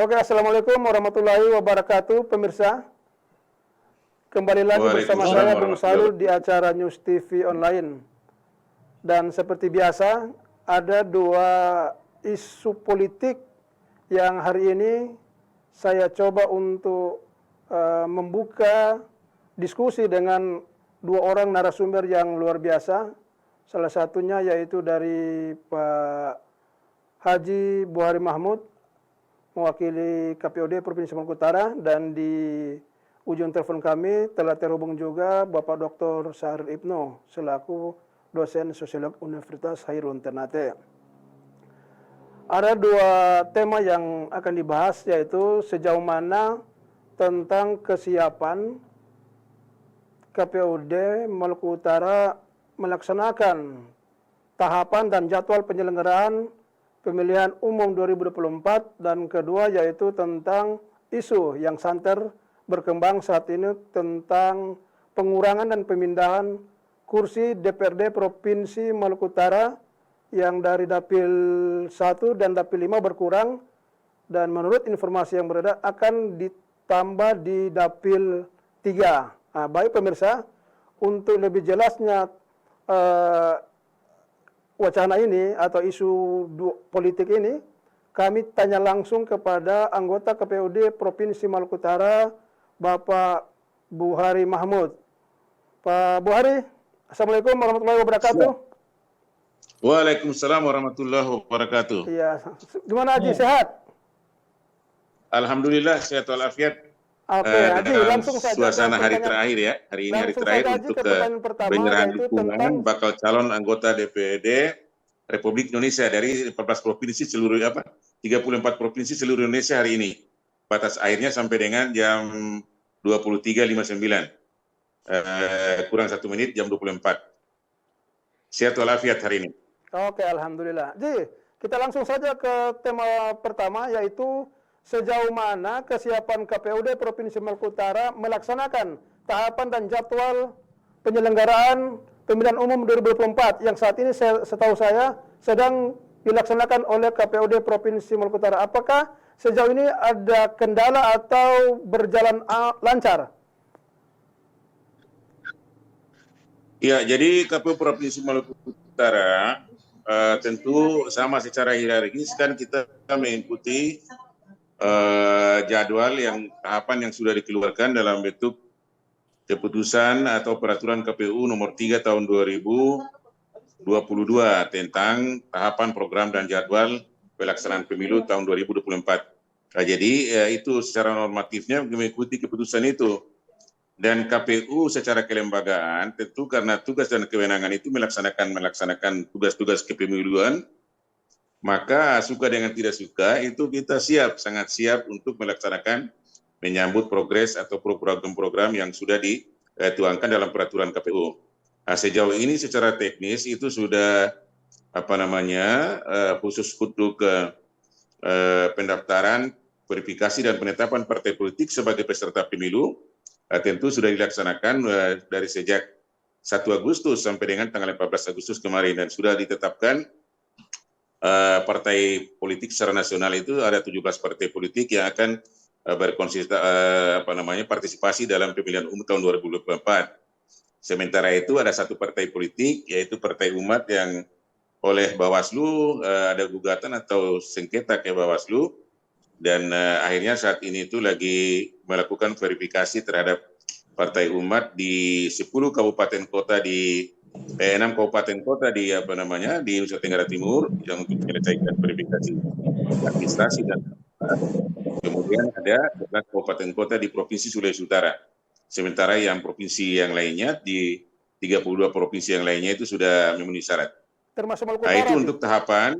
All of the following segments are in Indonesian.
Oke, Assalamualaikum warahmatullahi wabarakatuh, pemirsa. Kembali lagi bersama Waalaikumsalam saya, Bung warahmatullahi Salul, di wabarakatuh. acara News TV Online. Dan seperti biasa, ada dua isu politik yang hari ini saya coba untuk membuka diskusi dengan dua orang narasumber yang luar biasa. Salah satunya yaitu dari Pak Haji Buhari Mahmud, mewakili KPUD Provinsi Maluku Utara, dan di ujung telepon kami telah terhubung juga Bapak Dr. Syahril Ibnu selaku dosen sosiolog Universitas Hairun Ternate. Ada dua tema yang akan dibahas, yaitu sejauh mana tentang kesiapan KPUD Maluku Utara melaksanakan tahapan dan jadwal penyelenggaraan pemilihan umum 2024, dan kedua yaitu tentang isu yang santer berkembang saat ini tentang pengurangan dan pemindahan kursi DPRD Provinsi Maluku Utara yang dari Dapil 1 dan Dapil 5 berkurang, dan menurut informasi yang beredar akan ditambah di Dapil 3. Nah, baik pemirsa, untuk lebih jelasnya wacana ini atau isu politik ini, kami tanya langsung kepada anggota KPUD Provinsi Maluku Utara, Bapak Buhari Mahmud. Pak Buhari, Assalamualaikum warahmatullahi wabarakatuh. Waalaikumsalam warahmatullahi wabarakatuh. Iya, gimana Haji, sehat? Alhamdulillah sehat walafiat. Oke, Haji, langsung saja Suasana hari terakhir ya. Hari ini hari terakhir untuk penyerahan dukungan bakal calon anggota DPRD Republik Indonesia dari 14 provinsi seluruh 34 provinsi seluruh Indonesia hari ini. Batas akhirnya sampai dengan jam 23.59. Kurang 1 menit, jam 24. Sehat walafiat hari ini. Oke, alhamdulillah. Jadi, kita langsung saja ke tema pertama, yaitu sejauh mana kesiapan KPUD Provinsi Maluku Utara melaksanakan tahapan dan jadwal penyelenggaraan pemilihan umum 2024 yang saat ini setahu saya sedang dilaksanakan oleh KPUD Provinsi Maluku Utara. Apakah sejauh ini ada kendala atau berjalan lancar? Ya, jadi KPU Provinsi Maluku Utara tentu sama secara hierarkis kan kita mengikuti jadwal yang tahapan yang sudah dikeluarkan dalam bentuk keputusan atau peraturan KPU nomor 3 tahun 2022 tentang tahapan program dan jadwal pelaksanaan pemilu tahun 2024. Nah, jadi itu secara normatifnya mengikuti keputusan itu. Dan KPU secara kelembagaan tentu karena tugas dan kewenangan itu melaksanakan tugas-tugas kepemiluan, maka suka dengan tidak suka itu kita sangat siap untuk melaksanakan menyambut progres atau program-program yang sudah dituangkan dalam peraturan KPU. Nah, sejauh ini secara teknis itu sudah khusus untuk pendaftaran, verifikasi dan penetapan partai politik sebagai peserta pemilu tentu sudah dilaksanakan dari sejak 1 Agustus sampai dengan tanggal 14 Agustus kemarin, dan sudah ditetapkan partai politik secara nasional. Itu ada 17 partai politik yang akan partisipasi dalam pemilihan umum tahun 2024. Sementara itu ada satu partai politik yaitu Partai Umat yang oleh Bawaslu ada gugatan atau sengketa ke Bawaslu, dan akhirnya saat ini itu lagi melakukan verifikasi terhadap Partai Umat di 10 kabupaten kota di 6 kabupaten kota di Nusa Tenggara Timur yang untuk menyelesaikan verifikasi administrasi, dan kemudian ada 11 kabupaten kota di Provinsi Sulawesi Utara. Sementara yang provinsi yang lainnya di 32 provinsi yang lainnya itu sudah memenuhi syarat. Termasuk Maluku Utara. Itu untuk tahapan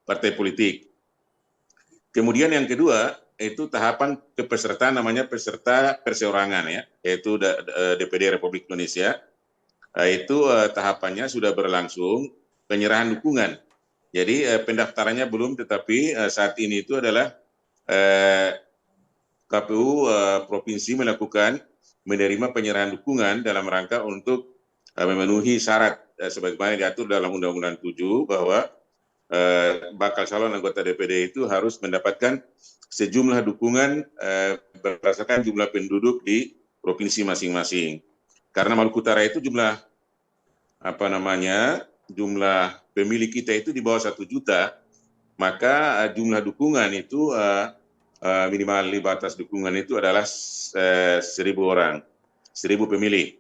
partai politik. Kemudian yang kedua itu tahapan kepesertaan, namanya peserta perseorangan ya, yaitu DPD Republik Indonesia. Itu tahapannya sudah berlangsung, penyerahan dukungan. Jadi pendaftarannya belum, tetapi saat ini itu adalah KPU provinsi menerima penyerahan dukungan dalam rangka untuk memenuhi syarat sebagaimana diatur dalam Undang-Undang 7 bahwa bakal calon anggota DPD itu harus mendapatkan sejumlah dukungan berdasarkan jumlah penduduk di provinsi masing-masing. Karena Maluku Utara itu jumlah pemilih kita itu di bawah 1 juta, maka jumlah dukungan itu minimal di batas dukungan itu adalah 1.000 orang, 1.000 pemilih.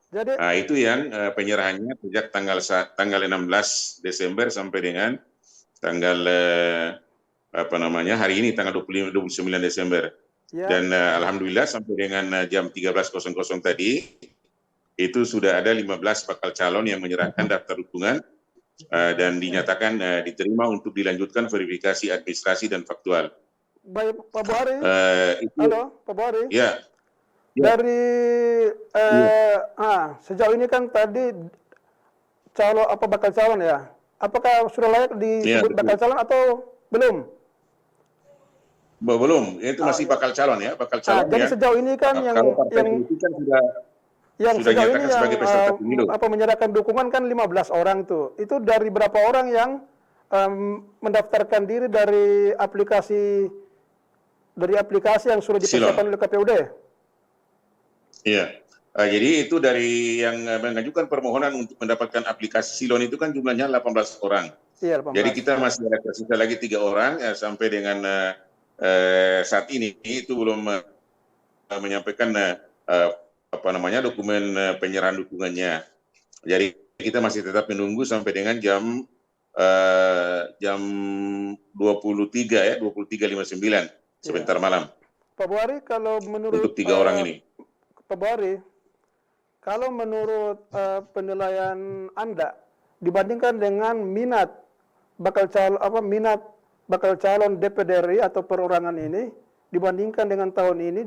Jadi Itu yang penyerahannya sejak tanggal 16 Desember sampai dengan tanggal hari ini tanggal 29 Desember. ya, Dan alhamdulillah sampai dengan jam 13.00 tadi itu sudah ada 15 bakal calon yang menyerahkan daftar dukungan dan dinyatakan diterima untuk dilanjutkan verifikasi administrasi dan faktual. baik Pak Buhari. Itu, Halo Pak Buhari. ya, Dari sejauh ini kan tadi bakal calon ya. Apakah sudah layak disebut betul. bakal calon atau belum? Belum, itu masih bakal calon ya, bakal calon Jadi ya. sejauh ini kan Kalau partai politik kan sudah sejauh ini nyatakan sebagai peserta pemilu. menyerahkan dukungan kan 15 orang tuh. Itu dari berapa orang yang mendaftarkan diri dari aplikasi yang sudah dipersiapkan oleh KPUD? Iya. Jadi itu dari yang mengajukan permohonan untuk mendapatkan aplikasi Silon itu kan jumlahnya 18 orang. Iya, 18. Jadi kita masih ada tersisa lagi 3 orang sampai dengan saat ini itu belum menyampaikan dokumen penyerahan dukungannya. Jadi kita masih tetap menunggu sampai dengan jam 23 ya, 23.59 sebentar malam. Pak Buhari, kalau menurut Untuk 3 orang ini. Pak Buhari, kalau menurut penilaian Anda dibandingkan dengan minat bakal calon DPD RI atau perorangan ini dibandingkan dengan tahun ini,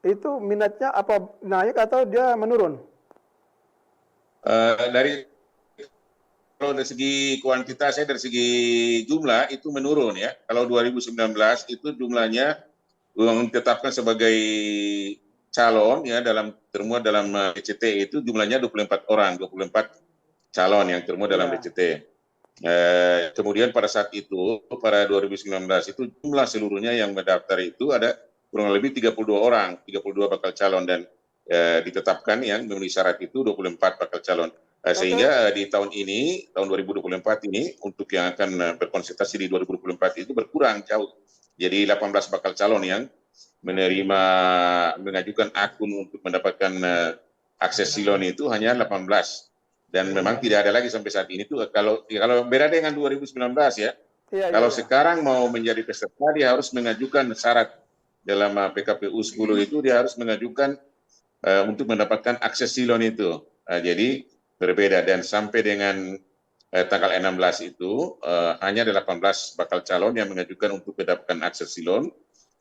itu minatnya apa naik atau dia menurun? Kalau dari segi kuantitasnya, dari segi jumlah itu menurun ya. Kalau 2019 itu jumlahnya yang ditetapkan sebagai calon ya termuat dalam DCT itu jumlahnya 24 orang, 24 calon yang termuat dalam DCT. Kemudian pada saat itu, pada 2019 itu jumlah seluruhnya yang mendaftar itu ada kurang lebih 32 orang, 32 bakal calon dan ditetapkan yang memenuhi syarat itu 24 bakal calon. Sehingga di tahun ini, tahun 2024 ini, untuk yang akan berkonsultasi di 2024 itu berkurang jauh. Jadi 18 bakal calon yang mengajukan akun untuk mendapatkan akses Silon itu hanya 18. Dan memang tidak ada lagi sampai saat ini tuh kalau beda dengan 2019 ya. Kalau sekarang mau menjadi peserta dia harus mengajukan syarat dalam PKPU 10 itu dia harus mengajukan untuk mendapatkan akses Silon itu. Jadi berbeda dan sampai dengan tanggal 16 itu hanya ada 18 bakal calon yang mengajukan untuk mendapatkan akses Silon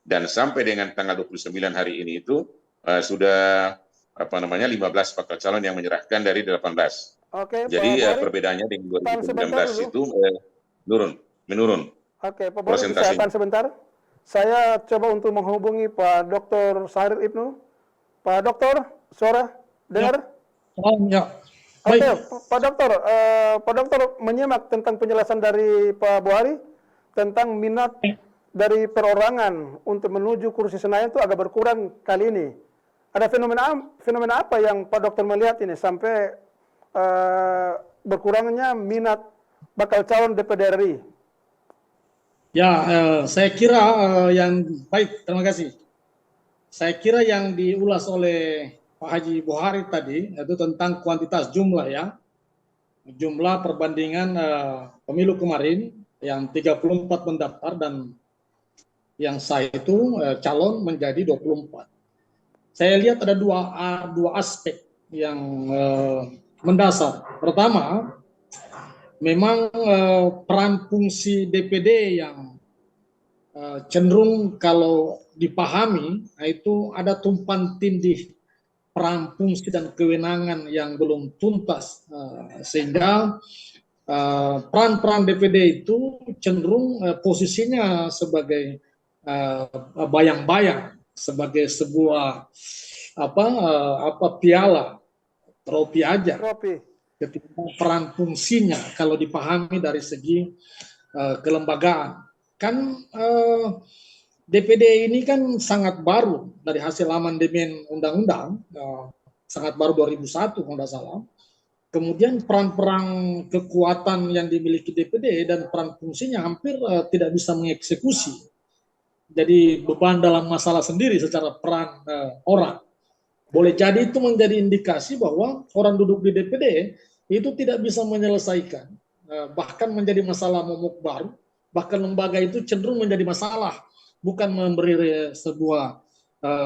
dan sampai dengan tanggal 29 hari ini itu sudah 15 bakal calon yang menyerahkan dari 18. Oke, jadi Pak Buhari, perbedaannya dengan 2019 itu menurun. Oke, Pak Buhari, bisa tahan sebentar. Saya coba untuk menghubungi Pak Dr. Syahrir Ibnu. Pak Dokter, suara dengar? Ya. Oke, Pak Dokter menyimak tentang penjelasan dari Pak Buhari tentang minat dari perorangan untuk menuju kursi Senayan itu agak berkurang kali ini. Ada fenomena apa yang Pak Dokter melihat ini sampai berkurangnya minat bakal calon DPD RI? Ya, saya kira yang baik, terima kasih. Saya kira yang diulas oleh Pak Haji Buhari tadi itu tentang kuantitas jumlah ya. Jumlah perbandingan pemilu kemarin yang 34 mendaftar dan yang sah itu calon menjadi 24. Saya lihat ada dua aspek yang mendasar. Pertama, memang peran fungsi DPD yang cenderung kalau dipahami itu ada tumpang tindih peran fungsi dan kewenangan yang belum tuntas sehingga peran-peran DPD itu cenderung posisinya sebagai bayang-bayang, sebagai sebuah piala trofi aja. Ketika peran fungsinya kalau dipahami dari segi kelembagaan. Kan DPD ini kan sangat baru dari hasil amandemen undang-undang, sangat baru 2001 kalau tidak salah. Kemudian peran-peran kekuatan yang dimiliki DPD dan peran fungsinya hampir tidak bisa mengeksekusi. Jadi beban dalam masalah sendiri secara peran orang. Boleh jadi itu menjadi indikasi bahwa orang duduk di DPD itu tidak bisa menyelesaikan, bahkan menjadi masalah momok baru, bahkan lembaga itu cenderung menjadi masalah, bukan memberi sebuah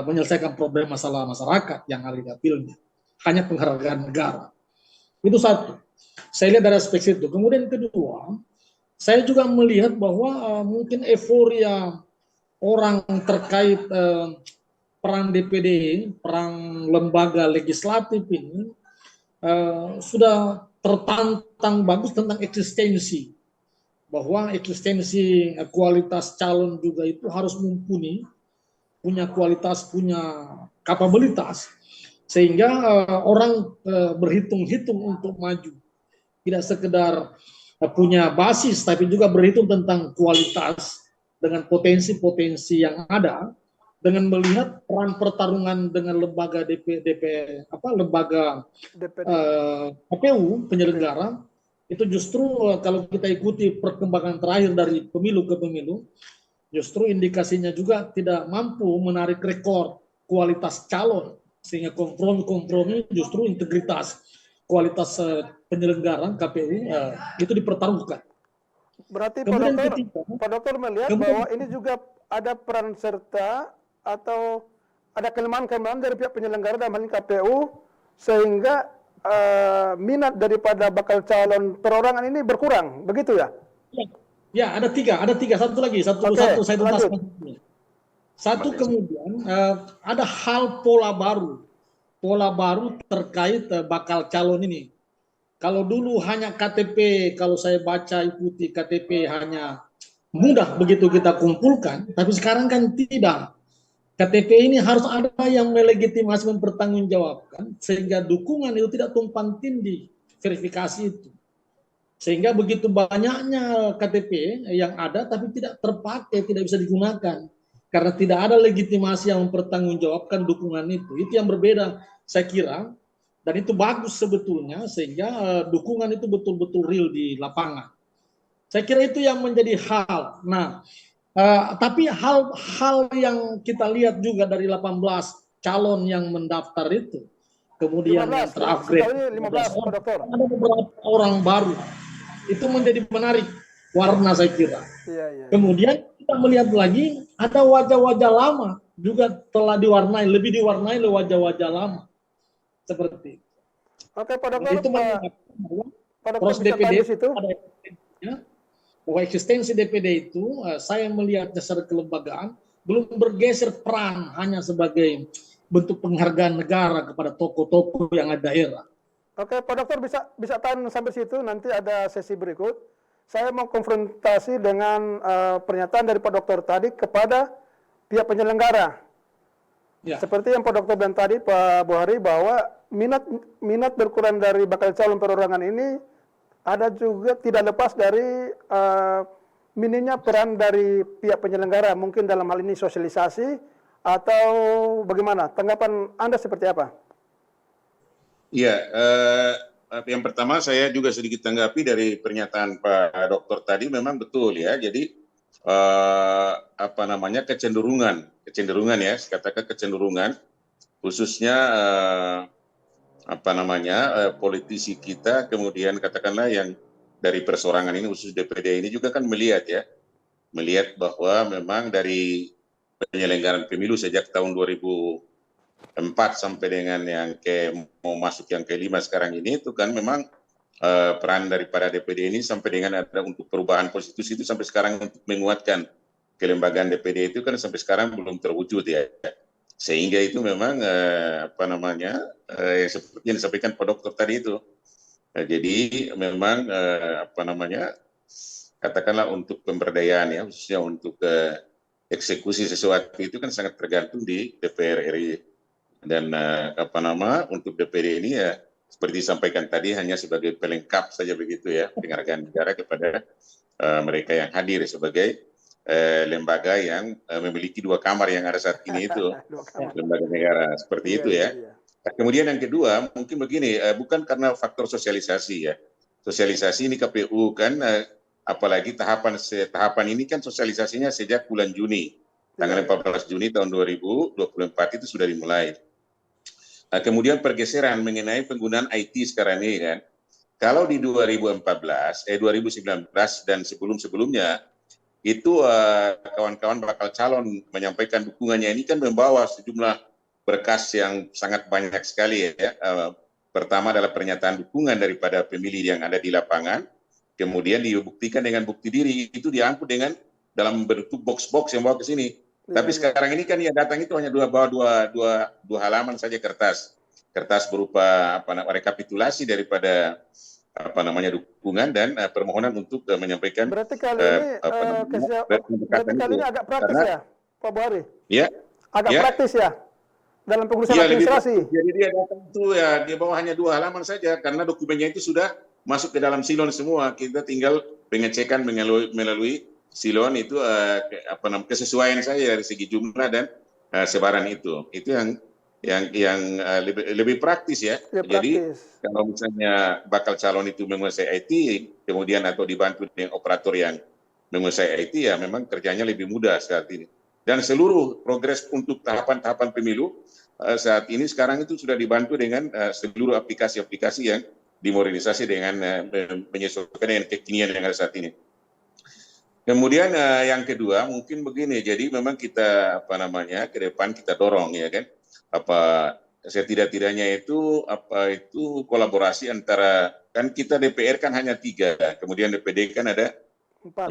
menyelesaikan problem masalah masyarakat yang ada di dapilnya, hanya penghargaan negara. Itu satu. Saya lihat dari aspek itu. Kemudian kedua, saya juga melihat bahwa mungkin euforia orang terkait peran DPD, peran lembaga legislatif ini sudah tertantang bagus tentang eksistensi. Bahwa eksistensi kualitas calon juga itu harus mumpuni, punya kualitas, punya kapabilitas, sehingga orang berhitung-hitung untuk maju. Tidak sekedar punya basis, tapi juga berhitung tentang kualitas dengan potensi-potensi yang ada, dengan melihat peran pertarungan dengan lembaga lembaga KPU penyelenggara, itu justru kalau kita ikuti perkembangan terakhir dari pemilu ke pemilu, justru indikasinya juga tidak mampu menarik rekor kualitas calon, sehingga kompromi justru integritas kualitas penyelenggara KPU itu dipertaruhkan. Berarti Kemudian Pak Dokter melihat bahwa ini juga ada peran serta atau ada kelemahan-kelemahan dari pihak penyelenggara dalam hal ini KPU, sehingga minat daripada bakal calon perorangan ini berkurang, begitu ya? Ya, ada tiga, satu lagi, satu saya tuntaskan. Satu, kemudian ada hal pola baru terkait bakal calon ini. Kalau dulu hanya KTP, kalau saya baca ikuti KTP hanya mudah begitu kita kumpulkan, tapi sekarang kan tidak. KTP ini harus ada yang melegitimasi, mempertanggungjawabkan, sehingga dukungan itu tidak tumpang tindih verifikasi itu. Sehingga begitu banyaknya KTP yang ada tapi tidak terpakai, tidak bisa digunakan. Karena tidak ada legitimasi yang mempertanggungjawabkan dukungan itu. Itu yang berbeda saya kira, dan itu bagus sebetulnya, sehingga dukungan itu betul-betul real di lapangan. Saya kira itu yang menjadi hal. Nah, tapi hal yang kita lihat juga dari 18 calon yang mendaftar itu, kemudian 15, yang terupgrade 15 orang, ada beberapa orang baru, itu menjadi menarik warna saya kira. Kemudian kita melihat lagi ada wajah-wajah lama juga telah lebih diwarnai oleh wajah-wajah lama seperti itu. Oke, Pak Dokter, itu proses DPD itu ada bahwa eksistensi DPD itu saya melihatnya secara kelembagaan belum bergeser peran hanya sebagai bentuk penghargaan negara kepada tokoh-tokoh yang ada daerah. Oke, Pak Dokter, bisa tahan sampai situ, nanti ada sesi berikut. Saya mau konfrontasi dengan pernyataan dari Pak Dokter tadi kepada pihak penyelenggara. Ya. Seperti yang Pak Dokter bilang tadi, Pak Bohari, bahwa minat berkurang dari bakal calon perorangan ini ada juga tidak lepas dari minimnya peran dari pihak penyelenggara, mungkin dalam hal ini sosialisasi atau bagaimana? Tanggapan Anda seperti apa? Iya, yang pertama saya juga sedikit tanggapi dari pernyataan Pak Dokter tadi, memang betul ya. Jadi kecenderungan ya, katakan kecenderungan, khususnya politisi kita, kemudian katakanlah yang dari persorangan ini, khusus DPD ini juga kan melihat bahwa memang dari penyelenggaraan pemilu sejak tahun 2004 sampai dengan yang mau masuk yang kelima sekarang ini, itu kan memang peran daripada DPD ini sampai dengan ada untuk perubahan konstitusi itu sampai sekarang untuk menguatkan kelembagaan DPD itu kan sampai sekarang belum terwujud ya. Sehingga itu memang seperti yang disampaikan Pak Dokter tadi itu. Jadi memang katakanlah untuk pemberdayaan ya, khususnya untuk eksekusi sesuatu itu kan sangat tergantung di DPR RI. Dan untuk DPD ini ya seperti disampaikan tadi hanya sebagai pelengkap saja begitu ya, penghargaan negara kepada mereka yang hadir sebagai lembaga yang memiliki 2 kamar yang ada saat ini itu, Dua kamar. lembaga negara seperti Iya, itu iya, ya. iya. Nah, kemudian yang kedua mungkin begini, bukan karena faktor sosialisasi ya. Sosialisasi ini KPU kan, apalagi tahapan ini kan sosialisasinya sejak bulan Juni, tanggal Iya, iya. 14 Juni tahun 2024 itu sudah dimulai. Nah, kemudian pergeseran mengenai penggunaan IT sekarang ini kan, kalau di 2019 dan sebelum-sebelumnya itu kawan-kawan bakal calon menyampaikan dukungannya ini kan membawa sejumlah berkas yang sangat banyak sekali ya. Pertama adalah pernyataan dukungan daripada pemilih yang ada di lapangan, kemudian dibuktikan dengan bukti diri, itu diangkut dengan dalam bentuk box-box yang bawa ke sini. Iya, Tapi iya. sekarang ini kan yang datang itu hanya dua halaman saja kertas berupa rekapitulasi daripada dukungan dan permohonan untuk menyampaikan Berarti kali ini berarti kali ini agak praktis ya, Pak Buhari? Ya, Agak ya, praktis ya dalam pengurusan ya lebih administrasi. praktis. Jadi dia datang itu ya di bawah hanya 2 halaman saja karena dokumennya itu sudah masuk ke dalam silon semua. Kita tinggal pengecekan melalui silon itu kesesuaian saja dari segi jumlah dan sebaran itu. Itu yang lebih praktis ya. Ya, Jadi praktis. kalau misalnya bakal calon itu menguasai IT, kemudian atau dibantu dengan operator yang menguasai IT, ya memang kerjanya lebih mudah saat ini. Dan seluruh progres untuk tahapan-tahapan pemilu saat ini sekarang itu sudah dibantu dengan seluruh aplikasi-aplikasi yang dimodernisasi dengan menyesuaikan dengan kekinian yang ada saat ini. Kemudian yang kedua mungkin begini, jadi memang kita ke depan kita dorong ya kan, setidak-tidaknya itu kolaborasi antara, kan kita DPR kan hanya 3, kemudian DPD kan ada 4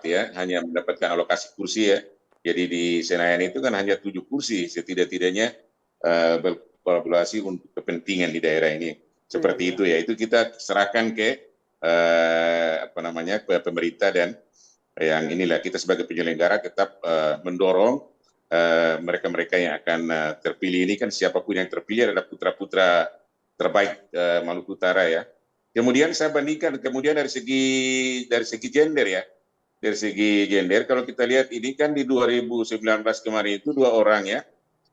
ya, hanya mendapatkan alokasi kursi ya. Jadi di Senayan itu kan hanya 7 kursi, setidak-tidaknya berkolaborasi untuk kepentingan di daerah ini. Seperti itu ya, itu kita serahkan ke ke pemerintah, dan yang inilah kita sebagai penyelenggara tetap mendorong mereka-mereka yang akan terpilih ini, kan siapapun yang terpilih adalah putra-putra terbaik Maluku Utara ya. Kemudian saya bandingkan kemudian dari segi gender ya. Dari segi gender, kalau kita lihat ini kan di 2019 kemarin itu 2 orang ya,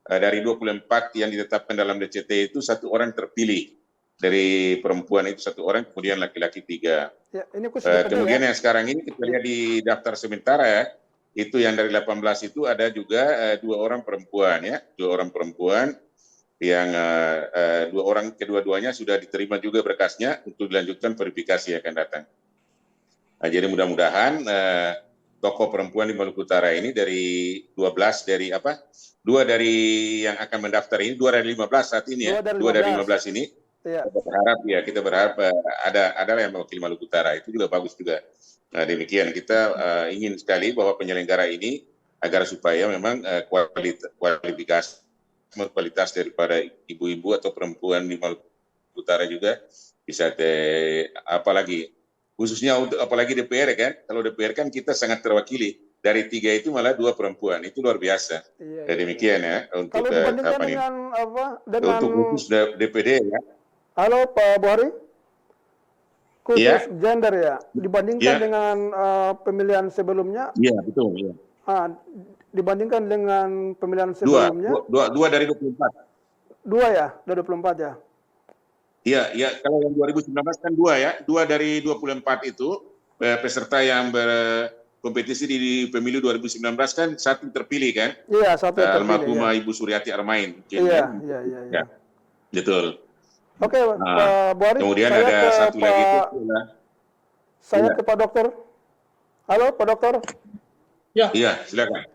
dari 24 yang ditetapkan dalam DCT itu 1 orang terpilih, dari perempuan itu 1 orang, kemudian laki-laki 3. Ya, ini Kemudian yang sekarang ini kita lihat di daftar sementara ya, itu yang dari 18 itu ada juga 2 orang perempuan ya, 2 orang perempuan yang 2 orang kedua-duanya sudah diterima juga berkasnya untuk dilanjutkan verifikasi yang akan datang. Nah, jadi mudah-mudahan tokoh perempuan di Maluku Utara ini dari 2 dari yang akan mendaftar ini, 2 dari 15 saat ini ya, 2 dari 15 ini, ya. Kita berharap ada yang mewakili Maluku Utara, itu juga bagus juga. Nah, demikian kita ingin sekali bahwa penyelenggara ini agar supaya memang kualitas daripada ibu-ibu atau perempuan di Maluku Utara juga bisa apalagi khususnya untuk apalagi DPR kan, kalau DPR kan kita sangat terwakili, dari 3 itu malah 2 perempuan, itu luar biasa. Iya, Dan demikian ya untuk kalau dibandingkan dengan untuk khusus DPD ya. Halo Pak Buhari, khusus Ya. gender ya, dibandingkan dengan pemilihan sebelumnya. Iya betul. Ya. Dibandingkan dengan pemilihan sebelumnya. Dua dari 24. 2 ya, dari 24 ya. Iya, kalau yang 2019 kan 2 ya, 2 dari 24 itu peserta yang berkompetisi di pemilu 2019 kan 1 terpilih kan? Iya, 1 terpilih. Almarhumah Ibu Suryati Armain. Iya. Betul. Oke, Pak Buhari. Kemudian ada satu lagi itu. Saya ke Pak Dokter. Halo, Pak Dokter. Ya. Iya, silakan.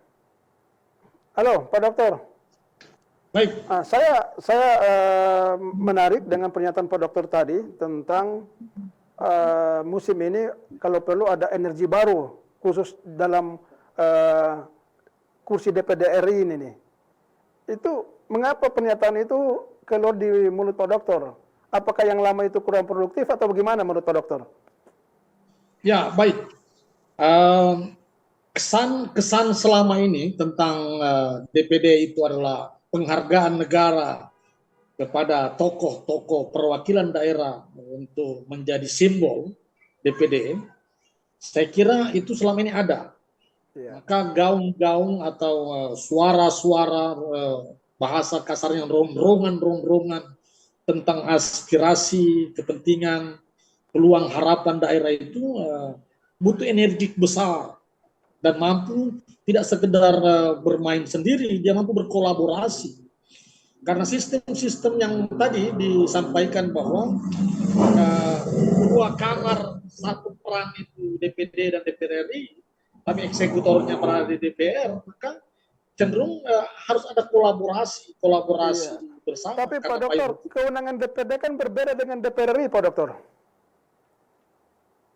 Halo, Pak Dokter. Baik. Saya menarik dengan pernyataan Pak Dokter tadi tentang musim ini kalau perlu ada energi baru khusus dalam kursi DPD RI ini nih. Itu mengapa pernyataan itu keluar di mulut Pak Dokter? Apakah yang lama itu kurang produktif atau bagaimana menurut Pak Dokter? Ya, baik. Kesan selama ini tentang DPD itu adalah penghargaan negara kepada tokoh-tokoh perwakilan daerah untuk menjadi simbol DPD. Saya kira itu selama ini ada. Iya. Maka gaung-gaung atau suara-suara bahasa kasarnya rongrongan tentang aspirasi, kepentingan, peluang harapan daerah itu butuh energi besar dan mampu tidak sekedar bermain sendiri, dia mampu berkolaborasi. Karena sistem-sistem yang tadi disampaikan bahwa dua kamar satu peran itu DPD dan DPR RI, tapi eksekutornya berada di DPR, maka cenderung harus ada kolaborasi Iya. bersama. Tapi Pak Karena Dokter, kewenangan DPD kan berbeda dengan DPR RI, Pak Dokter.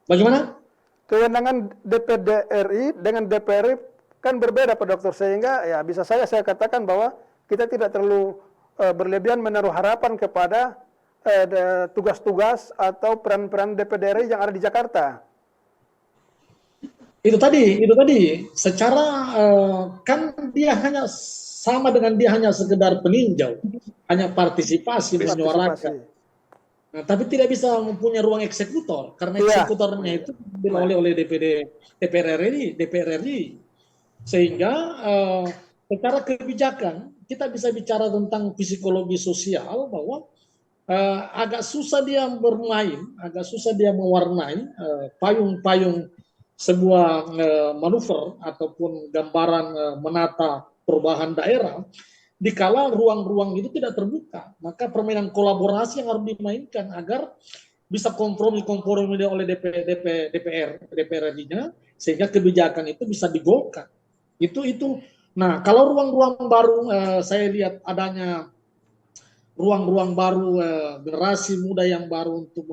bagaimana? Kewenangan DPD RI dengan DPR RI kan berbeda, Pak Dokter, sehingga ya bisa saya katakan bahwa kita tidak terlalu berlebihan menaruh harapan kepada tugas-tugas atau peran-peran DPD RI yang ada di Jakarta. Itu tadi, secara kan dia hanya sama dengan dia hanya sekedar peninjau, hanya partisipasi, menyuarakan. Nah, tapi tidak bisa mempunyai ruang eksekutor karena eksekutornya itu diambil oleh DPR RI. Sehingga secara kebijakan kita bisa bicara tentang psikologi sosial bahwa agak susah dia bermain, agak susah dia mewarnai payung-payung sebuah manuver ataupun gambaran menata perubahan daerah dikala ruang-ruang itu tidak terbuka. Maka permainan kolaborasi yang harus dimainkan agar bisa kompromi oleh DPR RI-nya sehingga kebijakan itu bisa digolkan. Itu. Nah, kalau ruang-ruang baru saya lihat adanya ruang-ruang baru generasi muda yang baru untuk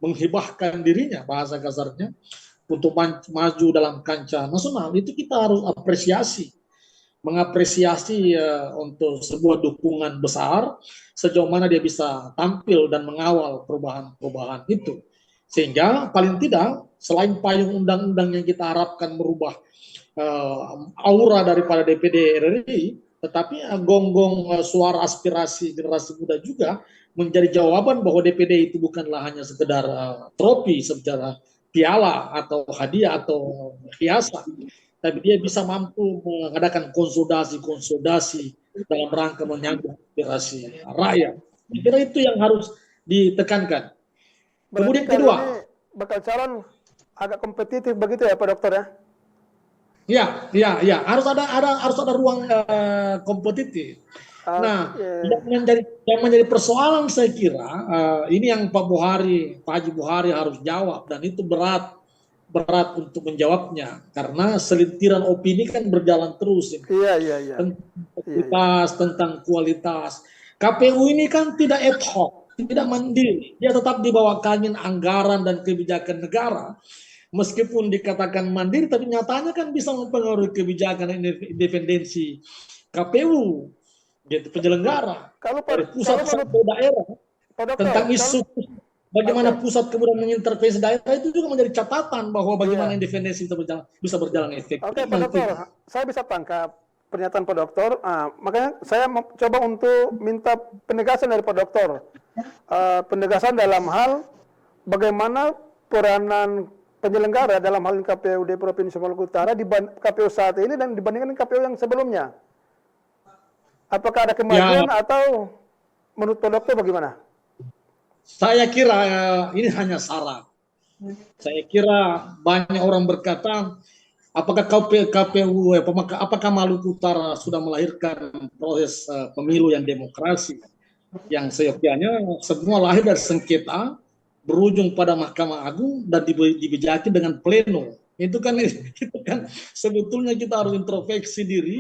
menghibahkan dirinya, bahasa kasarnya, untuk maju dalam kancah nasional, itu kita harus mengapresiasi untuk sebuah dukungan besar sejauh mana dia bisa tampil dan mengawal perubahan-perubahan itu. Sehingga paling tidak selain payung undang-undang yang kita harapkan merubah aura daripada DPD RI, tetapi gonggong suara aspirasi generasi muda juga menjadi jawaban bahwa DPD itu bukanlah hanya sekedar trofi secara piala atau hadiah atau hiasan, tapi dia bisa mampu mengadakan konsolidasi dalam rangka menyambut aspirasi rakyat. Saya kira itu yang harus ditekankan. Kemudian kedua, ini bakal calon agak kompetitif begitu ya, Pak Dokter ya? Ya, harus ada ruang kompetitif. Nah, yang menjadi persoalan saya kira ini yang Pak Haji Buhari harus jawab, dan itu berat untuk menjawabnya karena selintiran opini kan berjalan terus. Iya. Tentang kualitas. KPU ini kan tidak ad hoc, tidak mandiri. Dia tetap di bawah angin anggaran dan kebijakan negara. Meskipun dikatakan mandiri, tapi nyatanya kan bisa mempengaruhi kebijakan independensi KPU, gitu, penyelenggara. Dari pusat sampai daerah. Tentang isu bagaimana pusat kemudian mengintervensi daerah itu juga menjadi catatan bahwa bagaimana independensi itu bisa berjalan efektif. Oke, Pak Dokter, saya bisa tangkap pernyataan Pak Dokter. Makanya saya coba untuk minta penegasan dari Pak Dokter. Penegasan dalam hal bagaimana peranan penyelenggara dalam hal KPUD Provinsi Maluku Utara di KPU saat ini dan dibandingkan KPU yang sebelumnya. Apakah ada kemajuan atau menurut Pak Dokter bagaimana? Saya kira ini hanya saran. Saya kira banyak orang berkata, apakah apakah Maluku Utara sudah melahirkan proses pemilu yang demokrasi, yang seyogyanya semua lahir dari sengketa, berujung pada Mahkamah Agung dan dibijaki dengan pleno. Itu kan sebetulnya kita harus introspeksi diri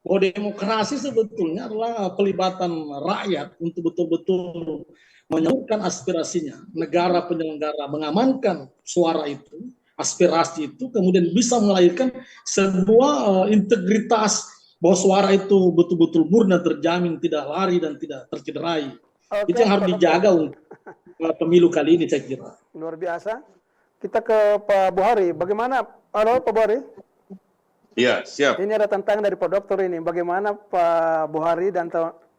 bahwa demokrasi sebetulnya adalah pelibatan rakyat untuk betul-betul menyalurkan aspirasinya. Negara penyelenggara mengamankan suara itu, aspirasi itu, kemudian bisa melahirkan sebuah integritas bahwa suara itu betul-betul murni, terjamin, tidak lari dan tidak tercederai. Itu yang harus dijaga untuk pemilu kali ini, saya kira. Luar biasa. Kita ke Pak Buhari. Bagaimana, halo Pak Buhari? Iya, siap. Ini ada tantangan dari Pak Dokter ini. Bagaimana Pak Buhari dan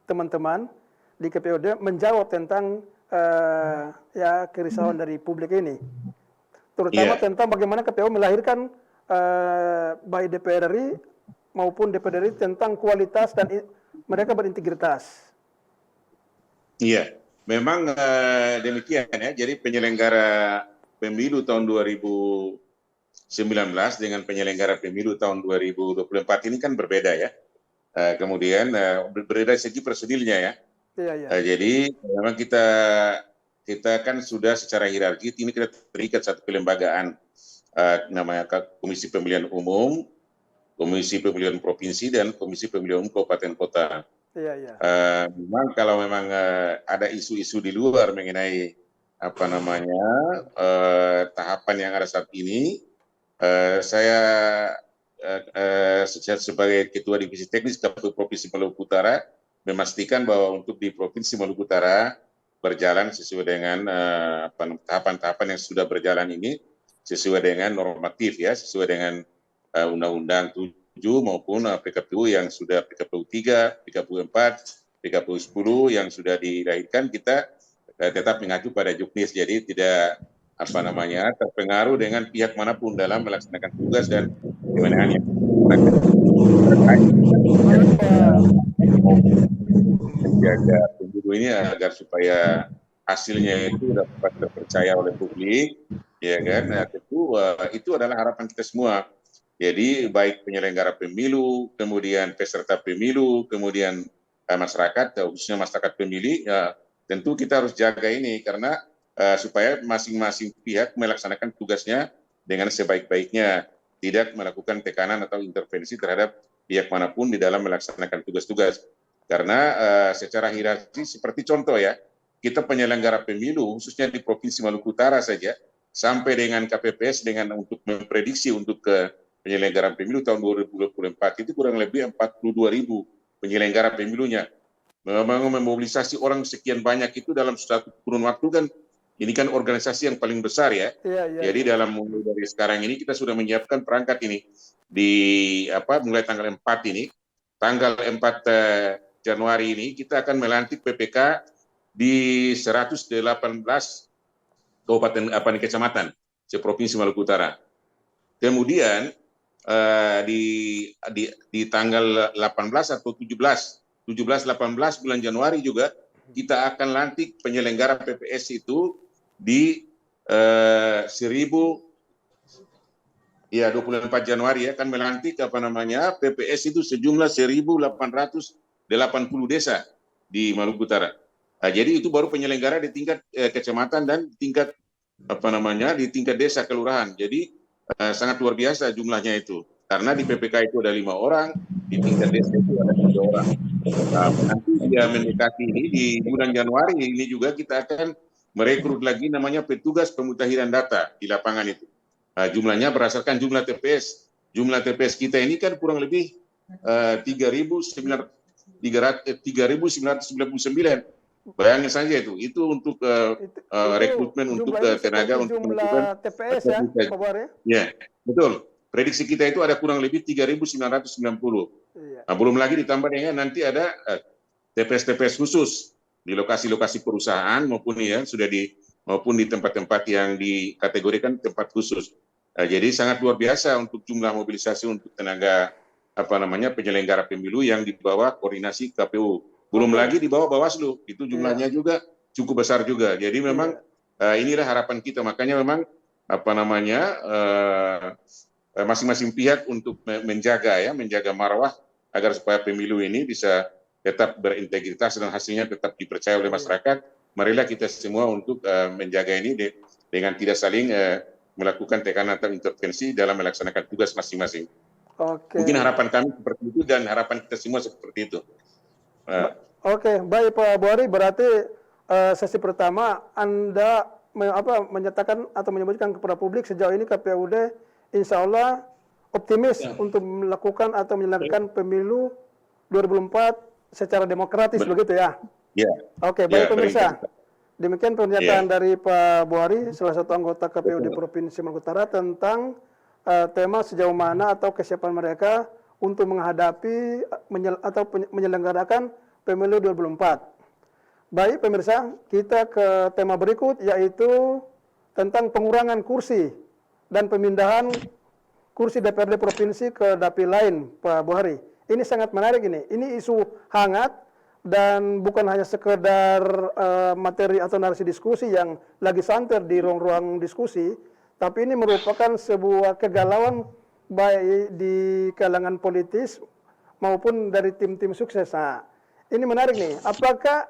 teman-teman di KPUD menjawab tentang kerisauan dari publik ini. terutama Iya. tentang bagaimana KPU melahirkan baik DPR RI maupun DPD RI tentang kualitas dan mereka berintegritas. Iya, memang demikian ya. Jadi penyelenggara pemilu tahun 2019 dengan penyelenggara pemilu tahun 2024 ini kan berbeda ya. Kemudian berbeda segi prosedurnya ya. Iya, iya. Jadi memang kita kan sudah secara hierarki ini kita terikat satu kelembagaan namanya Komisi Pemilihan Umum, Komisi Pemilihan Provinsi dan Komisi Pemilihan Umum Kabupaten Kota. Iya, iya. Memang kalau memang ada isu-isu di luar mengenai apa namanya tahapan yang ada saat ini, saya sebagai Ketua Divisi Teknis KPU Provinsi Maluku Utara memastikan bahwa untuk di Provinsi Maluku Utara berjalan sesuai dengan tahapan-tahapan yang sudah berjalan ini sesuai dengan normatif ya, sesuai dengan Undang-Undang 7 maupun PKPU yang sudah PKPU 3, PKPU 4, PKPU 10 yang sudah dilahirkan, kita tetap mengacu pada juknis, jadi tidak terpengaruh dengan pihak manapun dalam melaksanakan tugas dan kewenangannya. Menjaga pemilu ini agar supaya hasilnya itu dapat terpercaya oleh publik, ya kan? Nah, tentu itu adalah harapan kita semua. Jadi baik penyelenggara pemilu, kemudian peserta pemilu, kemudian masyarakat, khususnya masyarakat pemilih, ya, tentu kita harus jaga ini karena supaya masing-masing pihak melaksanakan tugasnya dengan sebaik-baiknya, tidak melakukan tekanan atau intervensi terhadap pihak manapun di dalam melaksanakan tugas-tugas. Karena secara hierarki seperti contoh ya, kita penyelenggara pemilu khususnya di Provinsi Maluku Utara saja sampai dengan KPPS dengan untuk memprediksi untuk penyelenggaraan pemilu tahun 2024 itu kurang lebih 42.000 penyelenggara pemilunya. Memang memobilisasi orang sekian banyak itu dalam satu kurun waktu kan, ini kan organisasi yang paling besar ya. Jadi dalam mulai dari sekarang ini kita sudah menyiapkan perangkat ini di mulai tanggal 4 ini, tanggal 4 Januari ini kita akan melantik PPK di 118 kabupaten kecamatan seprovinsi Maluku Utara. Kemudian di tanggal 18 atau 17-18 bulan Januari juga kita akan lantik penyelenggara PPS itu di 24 Januari akan melantik PPS itu sejumlah 1.880 desa di Maluku Utara. Nah, jadi itu baru penyelenggara di tingkat kecamatan dan tingkat di tingkat desa kelurahan. Jadi sangat luar biasa jumlahnya itu. Karena di PPK itu ada 5 orang, di tingkat desa itu ada 3 orang. Nah, nanti dia mendekati ini di bulan Januari ini juga kita akan merekrut lagi namanya petugas pemutahiran data di lapangan itu. Nah, jumlahnya berdasarkan jumlah TPS. Jumlah TPS kita ini kan kurang lebih 3.999. Bayangin saja itu untuk rekrutmen untuk tenaga untuk jumlah TPS ya, Pak Buari? Ya, betul. Prediksi kita itu ada kurang lebih 3.990. Iya. Nah, belum lagi ditambah dengan nanti ada TPS-TPS khusus di lokasi-lokasi perusahaan maupun di tempat-tempat yang dikategorikan tempat khusus. Jadi sangat luar biasa untuk jumlah mobilisasi untuk tenaga penyelenggara pemilu yang di bawah koordinasi KPU. Belum lagi di bawah Bawaslu, itu jumlahnya juga cukup besar juga. Jadi memang inilah harapan kita. Makanya memang masing-masing pihak untuk menjaga marwah agar supaya pemilu ini bisa tetap berintegritas dan hasilnya tetap dipercaya oleh masyarakat. Marilah kita semua untuk menjaga ini dengan tidak saling melakukan tekanan atau intervensi dalam melaksanakan tugas masing-masing. Mungkin harapan kami seperti itu dan harapan kita semua seperti itu. Oke, baik Pak Buari, berarti sesi pertama Anda menyatakan atau menyebutkan kepada publik sejauh ini KPUD insya Allah optimis untuk melakukan atau menyelenggarakan pemilu 2024 secara demokratis, begitu ya? Ya. Oke, baik pemirsa. Demikian pernyataan dari Pak Buari, salah satu anggota KPU di Provinsi Maluku Utara tentang tema sejauh mana atau kesiapan mereka untuk menghadapi atau menyelenggarakan pemilu 2024. Baik pemirsa, kita ke tema berikut yaitu tentang pengurangan kursi dan pemindahan kursi DPRD provinsi ke dapil lain, Pak Buhari. Ini sangat menarik ini. Ini isu hangat dan bukan hanya sekedar materi atau narasi diskusi yang lagi santer di ruang-ruang diskusi, tapi ini merupakan sebuah kegalauan baik di kalangan politis maupun dari tim-tim sukses. Nah, ini menarik nih. Apakah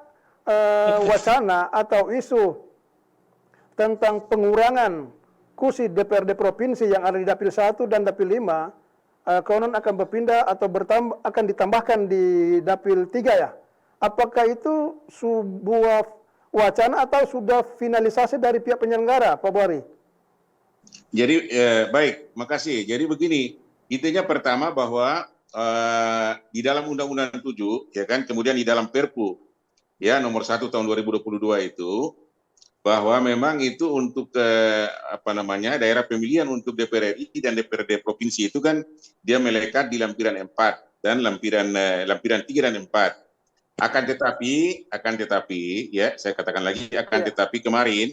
wacana atau isu tentang pengurangan kursi DPRD provinsi yang ada di dapil 1 dan dapil 5 konon akan berpindah atau akan ditambahkan di dapil 3 ya? Apakah itu sebuah wacana atau sudah finalisasi dari pihak penyelenggara, Pak Buhari? Jadi baik, makasih. Jadi begini, intinya pertama bahwa di dalam Undang-Undang 7, ya kan, kemudian di dalam Perpu ya nomor 1 tahun 2022 itu, bahwa memang itu untuk daerah pemilihan untuk DPR RI dan DPRD provinsi itu kan dia melekat di lampiran 4 dan lampiran 3 dan 4. Akan tetapi ya saya katakan lagi tetapi kemarin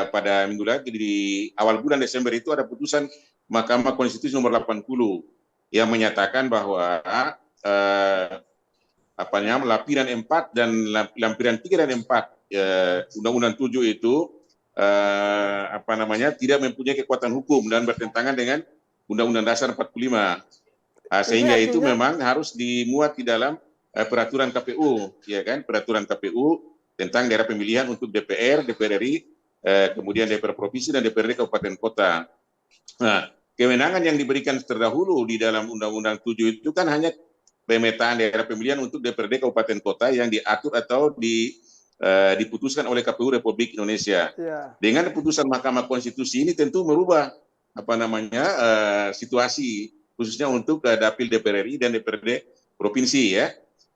pada minggu lagi di awal bulan Desember itu ada putusan Mahkamah Konstitusi nomor 80 yang menyatakan bahwa lampiran 4 dan lampiran 3 dan 4 Undang-Undang 7 itu tidak mempunyai kekuatan hukum dan bertentangan dengan Undang-Undang Dasar 45. Sehingga itu memang harus dimuat di dalam peraturan KPU, ya kan? Peraturan KPU tentang daerah pemilihan untuk DPR, DPR RI, kemudian DPR provinsi dan DPRD kabupaten kota. Nah, kewenangan yang diberikan terdahulu di dalam Undang-Undang 7 itu kan hanya pemetaan daerah pemilihan untuk DPRD kabupaten kota yang diatur atau diputuskan oleh KPU Republik Indonesia. Ya. Dengan putusan Mahkamah Konstitusi ini tentu merubah situasi khususnya untuk dapil DPR RI dan DPRD provinsi ya.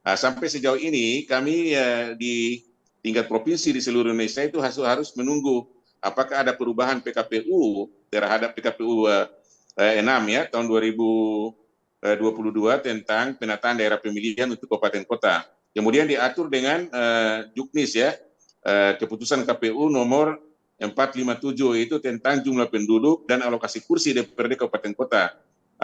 Sampai sejauh ini kami di tingkat provinsi di seluruh Indonesia itu harus menunggu apakah ada perubahan PKPU terhadap PKPU 6 ya tahun 2022 tentang penataan daerah pemilihan untuk kabupaten kota. Kemudian diatur dengan Juknis ya, keputusan KPU nomor 457 itu tentang jumlah penduduk dan alokasi kursi DPRD kabupaten kota.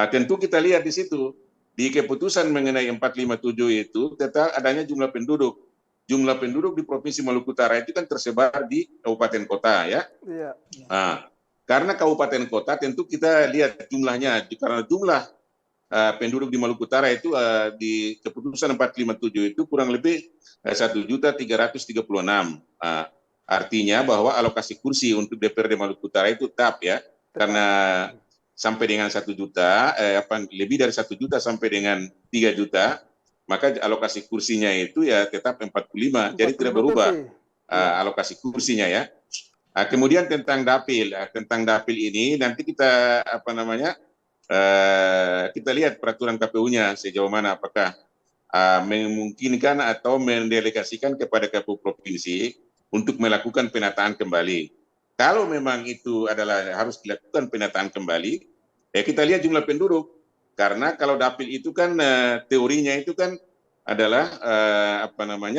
Tentu kita lihat di situ, di keputusan mengenai 457 itu tetap adanya jumlah penduduk. Jumlah penduduk di Provinsi Maluku Utara itu kan tersebar di kabupaten kota ya. Iya. Karena kabupaten kota tentu kita lihat jumlahnya, karena jumlah penduduk di Maluku Utara itu di keputusan 457 itu kurang lebih 1.336. Artinya bahwa alokasi kursi untuk DPRD Maluku Utara itu tetap ya, karena sampai dengan 1 juta, lebih dari 1 juta sampai dengan 3 juta, maka alokasi kursinya itu ya tetap 45, jadi tidak berubah alokasi kursinya ya. Kemudian tentang dapil ini nanti kita kita lihat peraturan KPU-nya sejauh mana apakah memungkinkan atau mendelegasikan kepada KPU provinsi untuk melakukan penataan kembali. Kalau memang itu adalah harus dilakukan penataan kembali, ya kita lihat jumlah penduduk. Karena kalau dapil itu kan teorinya itu kan adalah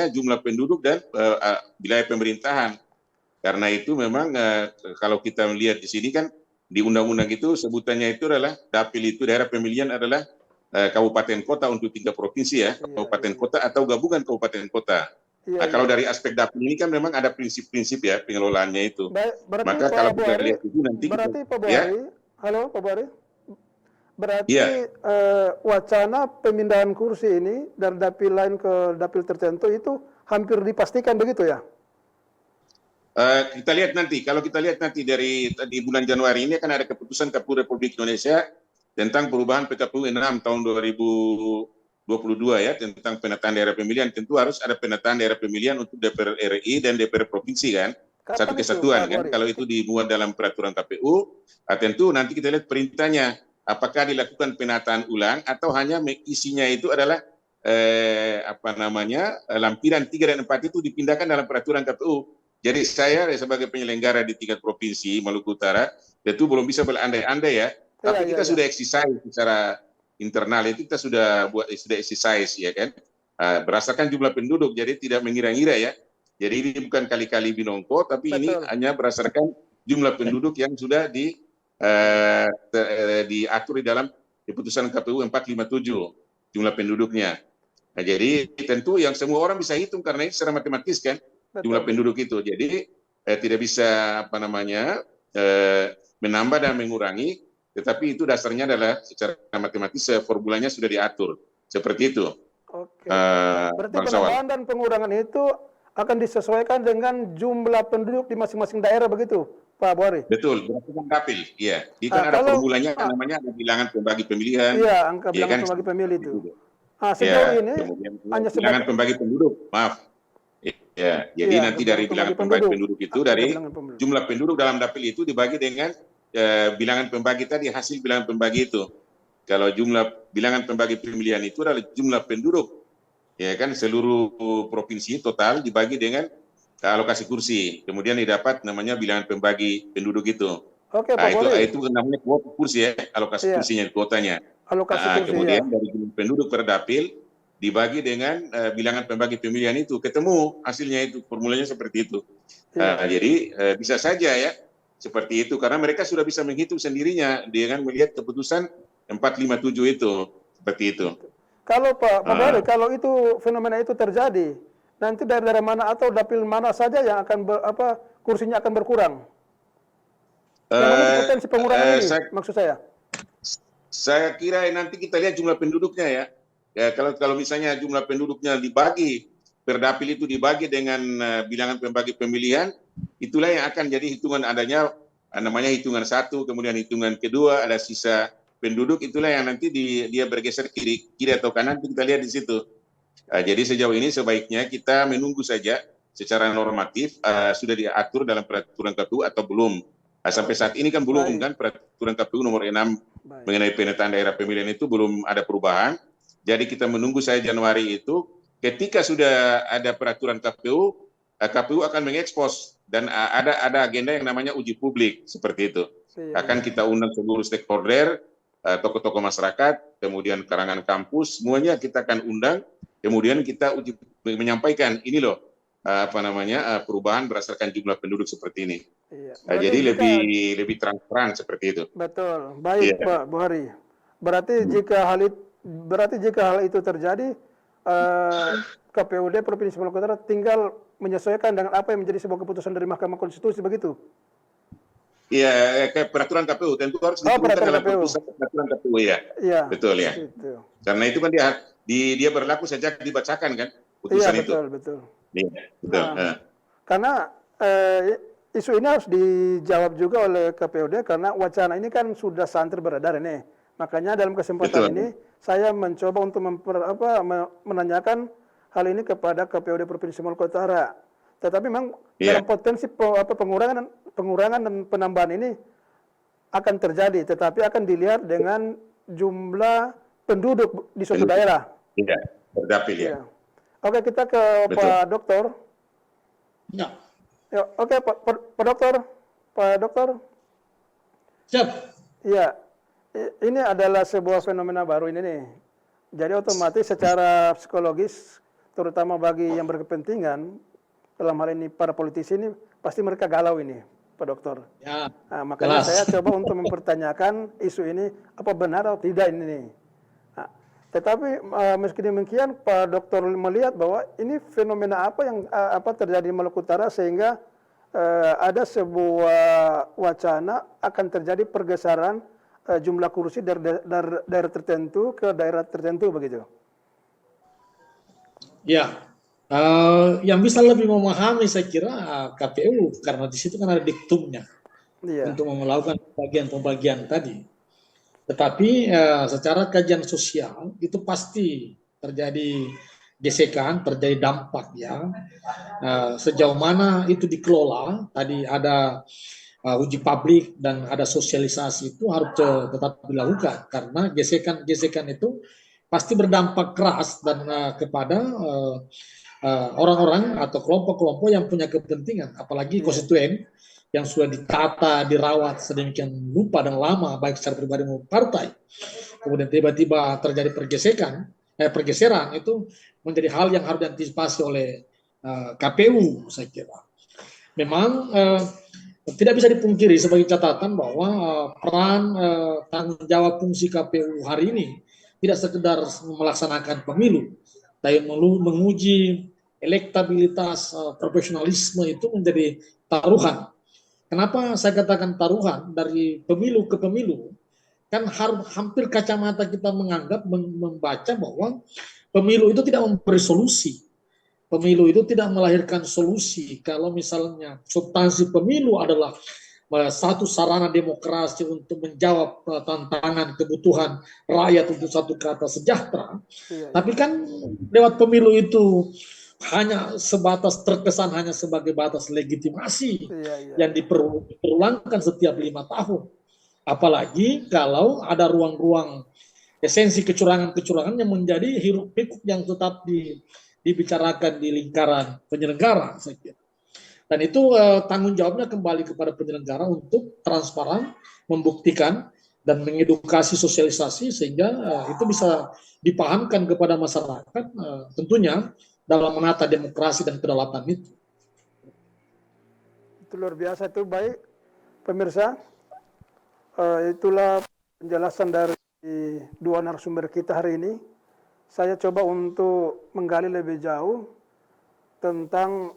jumlah penduduk dan wilayah pemerintahan. Karena itu memang kalau kita melihat di sini kan di undang-undang itu sebutannya itu adalah dapil itu daerah pemilihan adalah kabupaten kota untuk 3 provinsi ya, kabupaten kota atau gabungan kabupaten kota. Kalau dari aspek dapil ini kan memang ada prinsip-prinsip ya pengelolaannya itu. Maka kalau kita lihat itu nanti berarti Pak Buhari, halo Pak Buhari, berarti wacana pemindahan kursi ini dari dapil lain ke dapil tertentu itu hampir dipastikan begitu ya? Kita lihat nanti, kalau kita lihat nanti di bulan Januari ini akan ada keputusan KPU Republik Indonesia tentang perubahan PKPU 6 tahun 2022 ya, tentang penataan daerah pemilihan. Tentu harus ada penataan daerah pemilihan untuk DPR RI dan DPR provinsi kan, satu kesatuan kan. Kalau itu dimuat dalam peraturan KPU, tentu nanti kita lihat perintahnya, apakah dilakukan penataan ulang atau hanya isinya itu adalah lampiran 3 dan 4 itu dipindahkan dalam peraturan KPU. Jadi saya sebagai penyelenggara di tingkat provinsi Maluku Utara tentu belum bisa berandai-andai ya. Tapi kita sudah exercise secara internal itu kita sudah exercise ya kan. Berdasarkan jumlah penduduk, jadi tidak mengira-ngira ya. Jadi ini bukan kali-kali binongko, tapi ini hanya berdasarkan jumlah penduduk yang sudah diatur di dalam keputusan KPU 457 jumlah penduduknya. Nah, jadi tentu yang semua orang bisa hitung karena ini secara matematis kan jumlah Betul. penduduk itu. Jadi tidak bisa menambah dan mengurangi, tetapi itu dasarnya adalah secara matematis formulanya sudah diatur seperti itu. Oke. Berarti Bang Sawal. penambahan dan pengurangan itu akan disesuaikan dengan jumlah penduduk di masing-masing daerah begitu, Pak Buhari? Betul, berdasarkan dapil. Iya, ini kan ada Kalau formulanya namanya ada bilangan pembagi pemilihan. iya, angka Ya bilangan kan? pembagi pemilih itu. Sejauh Ya, ini kemudian hanya bilangan sebatas pembagi penduduk, maaf. Ya, jadi iya, nanti dari bilangan pembagi penduduk itu Angka dari bilangan penduduk. jumlah penduduk dalam dapil itu dibagi dengan bilangan pembagi tadi, hasil bilangan pembagi itu. Kalau jumlah bilangan pembagi pemilihan itu adalah jumlah penduduk, ya kan, seluruh provinsi total dibagi dengan alokasi kursi. Kemudian didapat namanya bilangan pembagi penduduk itu. Oke, Pak Buhari. Itu namanya kuota kursi ya, alokasi Iya. kursinya, kuotanya. Alokasi kursi Kemudian ya. dari jumlah penduduk per dapil dibagi dengan bilangan pembagi pemilihan itu, ketemu hasilnya itu, formulanya seperti itu. Iya. Jadi bisa saja ya seperti itu, karena mereka sudah bisa menghitung sendirinya dengan melihat keputusan 457 itu, seperti itu. Kalau Pak Buhari, kalau itu fenomena itu terjadi, nanti daerah mana atau dapil mana saja yang akan kursinya akan berkurang? Yang memiliki potensi pengurangan ini, maksud saya. Saya kira nanti kita lihat jumlah penduduknya ya. Ya, kalau misalnya jumlah penduduknya dibagi per dapil itu dibagi dengan bilangan pembagi pemilihan, itulah yang akan jadi hitungan adanya namanya hitungan satu, kemudian hitungan kedua ada sisa penduduk, itulah yang nanti dia bergeser kiri atau kanan, kita lihat di situ. Jadi sejauh ini sebaiknya kita menunggu saja secara normatif sudah diatur dalam peraturan KPU atau belum. Sampai saat ini kan belum kan, peraturan KPU nomor 6 mengenai penataan daerah pemilihan itu belum ada perubahan. Jadi kita menunggu saya Januari itu, ketika sudah ada peraturan KPU, KPU akan mengekspos dan ada agenda yang namanya uji publik seperti itu. Akan kita undang seluruh stakeholder, tokoh-tokoh masyarakat, kemudian karangan kampus, semuanya kita akan undang. Kemudian kita menyampaikan ini loh perubahan berdasarkan jumlah penduduk seperti ini. Iya. Jadi lebih transparan seperti itu. Betul. Baik, Pak Buhari. Berarti jika hal itu terjadi, KPUD Provinsi Maluku Utara tinggal menyesuaikan dengan apa yang menjadi sebuah keputusan dari Mahkamah Konstitusi, begitu? Iya, peraturan KPU tentu harus diturunkan dalam peraturan KPU ya. Iya, betul ya. Gitu. Karena itu kan dia berlaku sejak dibacakan kan putusan itu. Iya, betul. Iya, betul. Karena isu ini harus dijawab juga oleh KPUD karena wacana ini kan sudah santer beredar ini. Makanya dalam kesempatan ini saya mencoba untuk menanyakan hal ini kepada KPUD Provinsi Maluku Utara. Tetapi memang dalam potensi pengurangan dan penambahan ini akan terjadi, tetapi akan dilihat dengan jumlah penduduk di suatu daerah. Iya, berdapil ya. Oke, kita ke Pak Dokter. Ya. Oke, Pak Dokter. Siap. Iya, ini adalah sebuah fenomena baru ini nih. Jadi otomatis secara psikologis, terutama bagi yang berkepentingan, dalam hal ini para politisi ini, pasti mereka galau ini, Pak Dokter. Ya, makanya saya coba untuk mempertanyakan isu ini, apa benar atau tidak ini. Nah, tetapi meski demikian, Pak Dokter melihat bahwa ini fenomena apa yang terjadi di Maluku Utara sehingga ada sebuah wacana akan terjadi pergeseran jumlah kursi dari daerah tertentu ke daerah tertentu begitu. Ya, yang bisa lebih memahami saya kira KPU karena di situ kan ada diktumnya untuk melakukan pembagian tadi. Tetapi secara kajian sosial itu pasti terjadi gesekan, terjadi dampak ya. Sejauh mana itu dikelola, tadi ada uji publik dan ada sosialisasi itu harus tetap dilakukan karena gesekan itu pasti berdampak keras dan kepada orang-orang atau kelompok-kelompok yang punya kepentingan, apalagi konstituen yang sudah ditata, dirawat sedemikian rupa dan lama, baik secara pribadi maupun partai. Kemudian tiba-tiba terjadi pergeseran itu menjadi hal yang harus diantisipasi oleh KPU, saya kira. Memang tidak bisa dipungkiri sebagai catatan bahwa peran tanggung jawab fungsi KPU hari ini tidak sekedar melaksanakan pemilu, tapi menguji elektabilitas, profesionalisme itu menjadi taruhan. Kenapa saya katakan taruhan dari pemilu ke pemilu? Kan hampir kacamata kita menganggap membaca bahwa pemilu itu tidak memberi solusi. Pemilu itu tidak melahirkan solusi. Kalau misalnya substansi pemilu adalah satu sarana demokrasi untuk menjawab tantangan kebutuhan rakyat untuk satu kata sejahtera. Iya, Tapi kan lewat pemilu itu hanya sebatas terkesan hanya sebagai batas legitimasi yang diperulangkan setiap 5 tahun. Apalagi kalau ada ruang-ruang esensi kecurangan-kecurangan yang menjadi hiruk-pikuk yang tetap dibicarakan di lingkaran penyelenggara, saya kira. Dan itu tanggung jawabnya kembali kepada penyelenggara untuk transparan, membuktikan, dan mengedukasi sosialisasi sehingga itu bisa dipahamkan kepada masyarakat tentunya dalam menata demokrasi dan kedaulatan itu. itu luar biasa, itu baik pemirsa. Itulah penjelasan dari dua narasumber kita hari ini. Saya coba untuk menggali lebih jauh tentang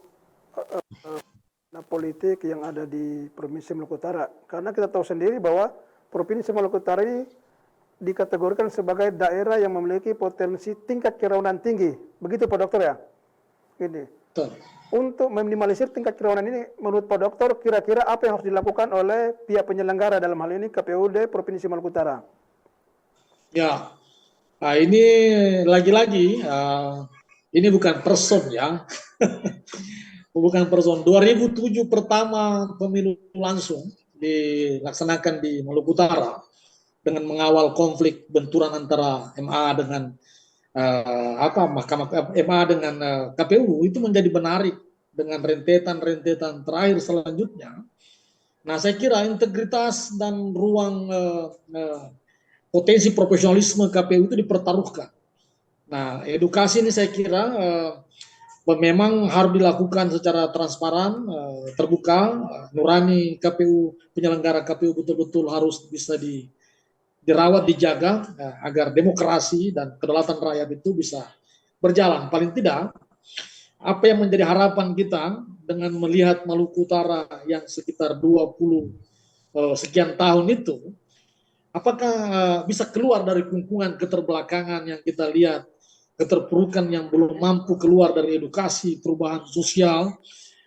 politik yang ada di Provinsi Maluku Utara. Karena kita tahu sendiri bahwa Provinsi Maluku Utara ini dikategorikan sebagai daerah yang memiliki potensi tingkat kerawanan tinggi. Begitu Pak Dokter ya? Ini. Betul. Untuk meminimalisir tingkat kerawanan ini, menurut Pak Dokter, kira-kira apa yang harus dilakukan oleh pihak penyelenggara dalam hal ini KPUD Provinsi Maluku Utara? Ya, nah ini lagi-lagi ini bukan person ya, bukan person. 2007 pertama pemilu langsung dilaksanakan di Maluku Utara dengan mengawal konflik benturan antara MA dengan Mahkamah MA dengan KPU itu menjadi menarik dengan rentetan-rentetan terakhir selanjutnya. Nah, saya kira integritas dan ruang potensi profesionalisme KPU itu dipertaruhkan. Nah, edukasi ini saya kira memang harus dilakukan secara transparan, terbuka, nurani KPU, penyelenggara KPU betul-betul harus bisa dirawat, dijaga agar demokrasi dan kedaulatan rakyat itu bisa berjalan. Paling tidak, apa yang menjadi harapan kita dengan melihat Maluku Utara yang sekitar 20 sekian tahun itu, apakah bisa keluar dari kungkungan keterbelakangan yang kita lihat, keterpurukan yang belum mampu keluar dari edukasi, perubahan sosial,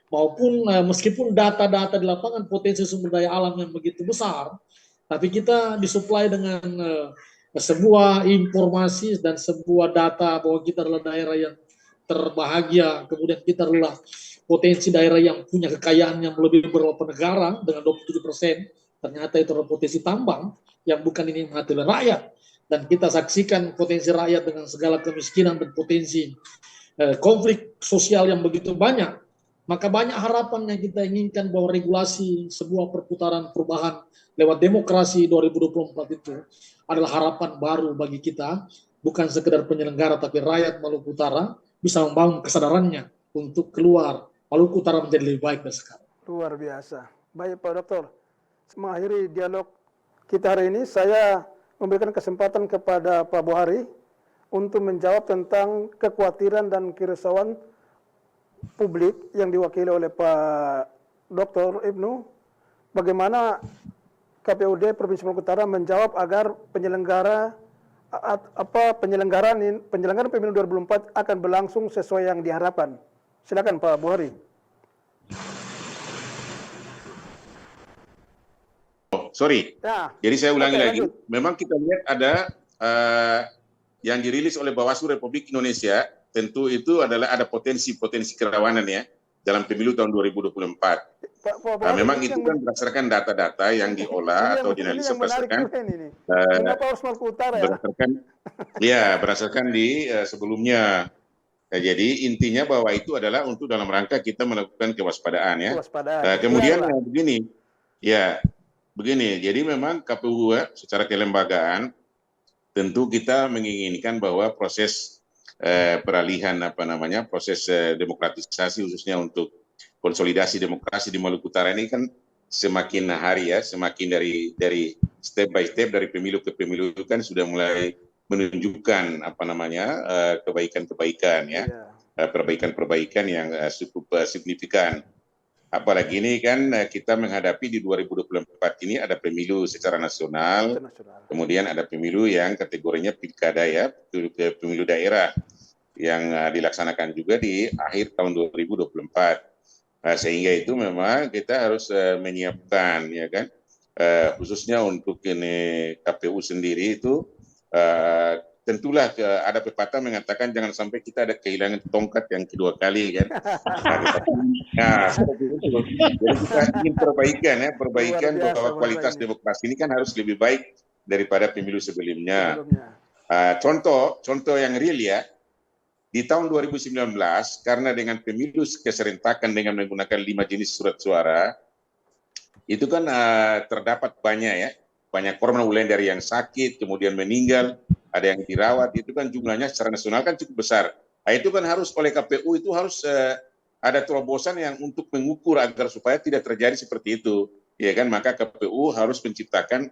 maupun meskipun data-data di lapangan potensi sumber daya alam yang begitu besar, tapi kita disuplai dengan sebuah informasi dan sebuah data bahwa kita adalah daerah yang terbahagia, kemudian kita adalah potensi daerah yang punya kekayaan yang lebih beberapa negara dengan 27%, ternyata itu adalah potensi tambang yang bukan ini mati oleh rakyat, dan kita saksikan potensi rakyat dengan segala kemiskinan dan potensi konflik sosial yang begitu banyak, maka banyak harapan yang kita inginkan bahwa regulasi sebuah perputaran perubahan lewat demokrasi 2024 itu adalah harapan baru bagi kita, bukan sekedar penyelenggara tapi rakyat Maluku Utara bisa membangun kesadarannya untuk keluar Maluku Utara menjadi lebih baik dari sekarang. Luar biasa. Baik Pak Dokter, mengakhiri dialog kita hari ini, saya memberikan kesempatan kepada Pak Bohari untuk menjawab tentang kekhawatiran dan kerisauan publik yang diwakili oleh Pak Dr. Ibnu. Bagaimana KPUD Provinsi Maluku Utara menjawab agar penyelenggaraan pemilu 2024 akan berlangsung sesuai yang diharapkan. Silakan Pak Bohari. Sorry. Ya. Jadi saya ulangi lagi. Lanjut. Memang kita lihat ada yang dirilis oleh Bawaslu Republik Indonesia, tentu itu adalah ada potensi-potensi kerawanan ya dalam pemilu tahun 2024. Nah, memang itu kan berdasarkan data-data yang diolah atau dianalisa berdasarkan berdasarkan di sebelumnya. Nah, jadi intinya bahwa itu adalah untuk dalam rangka kita melakukan kewaspadaan ya. Kemudian begini, jadi memang KPU secara kelembagaan tentu kita menginginkan bahwa proses peralihan proses demokratisasi khususnya untuk konsolidasi demokrasi di Maluku Utara ini kan semakin hari ya, semakin dari step by step dari pemilu ke pemilu itu kan sudah mulai menunjukkan apa namanya kebaikan-kebaikan ya, perbaikan-perbaikan yang cukup signifikan. Apalagi ini kan kita menghadapi di 2024 ini ada pemilu secara nasional, kemudian ada pemilu yang kategorinya pilkada ya, pemilu daerah yang dilaksanakan juga di akhir tahun 2024. Sehingga itu memang kita harus menyiapkan ya kan, khususnya untuk ini KPU sendiri itu tentulah ada pepatah mengatakan jangan sampai kita ada kehilangan tongkat yang kedua kali kan. Nah, seperti itu. Jadi kita ingin perbaikan bahwa kualitas demokrasi ini kan harus lebih baik daripada pemilu sebelumnya. Contoh yang real ya, di tahun 2019 karena dengan pemilu keserentakan dengan menggunakan 5 jenis surat suara, itu kan terdapat banyak korban mulai dari yang sakit, kemudian meninggal, ada yang dirawat, itu kan jumlahnya secara nasional kan cukup besar. Nah, itu kan harus oleh KPU itu harus ada terobosan yang untuk mengukur agar supaya tidak terjadi seperti itu, ya kan? Maka KPU harus menciptakan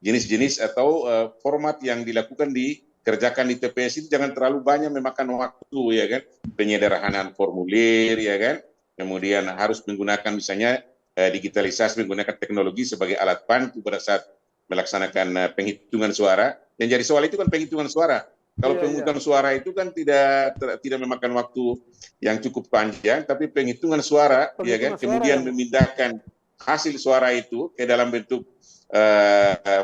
jenis-jenis atau format yang dilakukan dikerjakan di TPS itu jangan terlalu banyak memakan waktu, ya kan? Penyederhanaan formulir, ya kan? Kemudian harus menggunakan misalnya digitalisasi, menggunakan teknologi sebagai alat bantu pada saat melaksanakan penghitungan suara. Yang jadi soal itu kan penghitungan suara. Kalau penghitungan suara itu kan tidak memakan waktu yang cukup panjang, tapi penghitungan suara, ya kan, kemudian memindahkan hasil suara itu ke dalam bentuk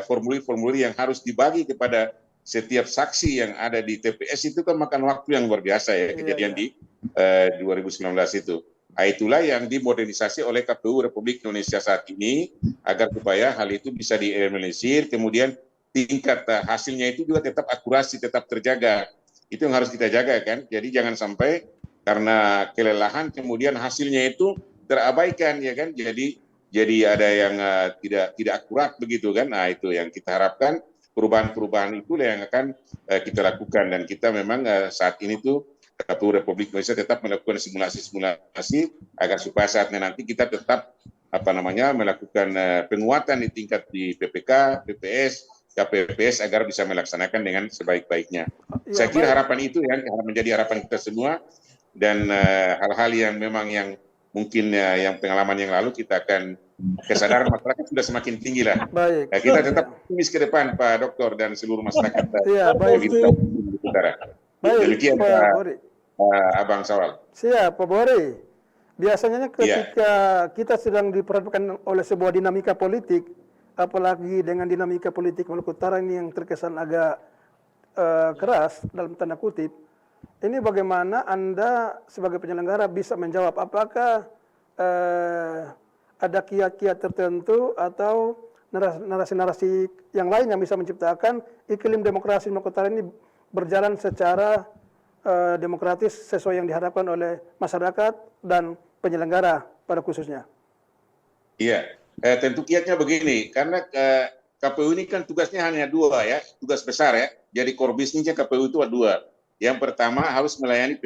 formulir-formulir yang harus dibagi kepada setiap saksi yang ada di TPS itu kan makan waktu yang luar biasa ya, kejadian di 2019 itu. Itulah yang dimodernisasi oleh KPU Republik Indonesia saat ini agar supaya hal itu bisa dieliminir, kemudian tingkat hasilnya itu juga tetap akurasi, tetap terjaga. Itu yang harus kita jaga kan. Jadi jangan sampai karena kelelahan kemudian hasilnya itu terabaikan ya kan. Jadi ada yang tidak akurat begitu kan. Nah, itu yang kita harapkan, perubahan-perubahan itulah yang akan kita lakukan, dan kita memang saat ini tuh KPU Republik Indonesia tetap melakukan simulasi agar supaya saatnya nanti kita tetap melakukan penguatan di tingkat di PPK, PPS, KPPS agar bisa melaksanakan dengan sebaik-baiknya. Saya kira harapan itu yang menjadi harapan kita semua, dan hal-hal yang memang yang mungkin yang pengalaman yang lalu kita akan kesadaran masyarakat sudah semakin tinggi lah. Baik. Kita tetap optimis ke depan Pak Doktor dan seluruh masyarakat. Iya, baik. Baik, demikian Pak Abang Sawal. Siap, Pak Bori. Biasanya ketika kita sedang diperhadapkan oleh sebuah dinamika politik, apalagi dengan dinamika politik Maluku Utara ini yang terkesan agak keras dalam tanda kutip, ini bagaimana Anda sebagai penyelenggara bisa menjawab apakah ada kiat-kiat tertentu atau narasi-narasi yang lain yang bisa menciptakan iklim demokrasi Maluku Utara ini berjalan secara demokratis sesuai yang diharapkan oleh masyarakat dan penyelenggara pada khususnya. Iya, tentu kiatnya begini, karena KPU ini kan tugasnya hanya dua ya, tugas besar ya. Jadi core bisnisnya KPU itu dua. Yang pertama harus melayani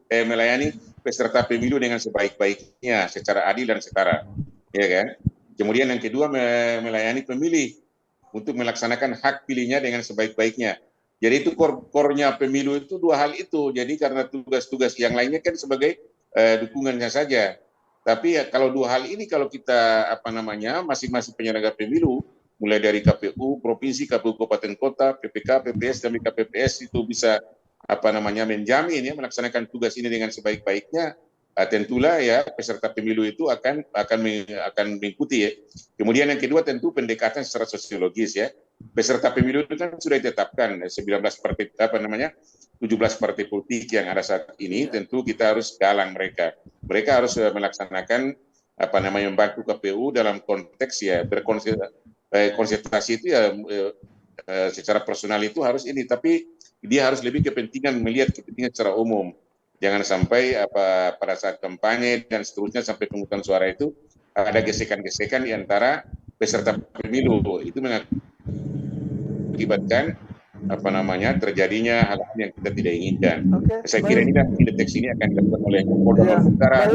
melayani peserta pemilu dengan sebaik-baiknya, secara adil dan setara, ya kan. Kemudian yang kedua melayani pemilih untuk melaksanakan hak pilihnya dengan sebaik-baiknya. Jadi itu core-nya pemilu itu dua hal itu. Jadi karena tugas-tugas yang lainnya kan sebagai dukungannya saja. Tapi ya kalau dua hal ini kalau kita masing-masing penyelenggara pemilu, mulai dari KPU provinsi, KPU kabupaten kota, PPK, PPS dan KPPS itu bisa menjamin ya melaksanakan tugas ini dengan sebaik-baiknya, tentulah ya peserta pemilu itu akan mengikuti ya. Kemudian yang kedua tentu pendekatan secara sosiologis ya. Peserta pemilu itu kan sudah ditetapkan 17 partai politik yang ada saat ini, tentu kita harus galang mereka. Mereka harus melaksanakan membantu KPU dalam konteks ya berkonsentrasi itu ya secara personal itu harus ini, tapi dia harus lebih melihat kepentingan secara umum. Jangan sampai pada saat kampanye dan seterusnya sampai pemungutan suara itu ada gesekan-gesekan di antara peserta pemilu, itu mengakibatkan terjadinya hal-hal yang kita tidak inginkan. Saya kira ini kan deteksi ini akan dilakukan oleh Polda Maluku Utara